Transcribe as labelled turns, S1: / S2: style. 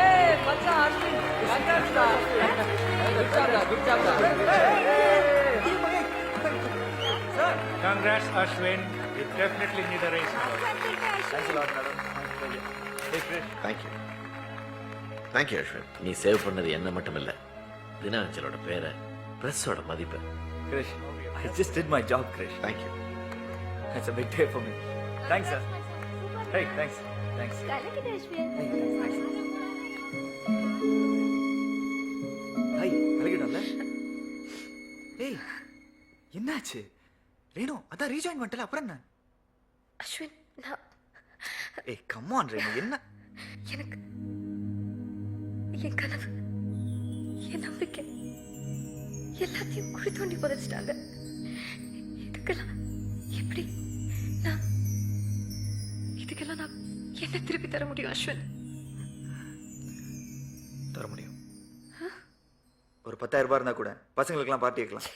S1: ஏய் மச்சான் அஸ்வின் கங்காட்ஸ்டா good job
S2: Sir, congrats Ashwin. You definitely need a raise.
S1: Thanks a lot madam. Hey Krish.
S3: Thank you Ashwin. நீ save பண்ணது என்ன மட்டும் இல்லை, தினாஞ்சலோட பேரை, ப்ரெஸ்ஸோட மதிப்பை.
S1: Krish, I just did my job, Krish.
S3: Thank you.
S1: It's a big day for me. Thanks, sir. Hey, thanks. Hi, அழகிடல. ஏய், என்னாச்சு? ரேணு, அதான் ரீஜாயின் பண்ணிட்டல, அப்புறம் என்ன?
S4: அஸ்வின், நான்
S1: ஏய், கம் ஆன் ரேணு, என்ன?
S4: எனக்கு என் கனவு, என் நம்பிக்கை எல்லாத்தையும் குழி தோண்டி புதைச்சிட்டாங்க. இதுக்கெல்லாம் எப்படி நான் என்ன திருப்பி தர முடியும் அஸ்வின்?
S1: தர முடியும். ஒரு 10,000 ரூபாய் இருந்தா கூட பசங்களுக்கெல்லாம் பார்ட்டி வைக்கலாம்.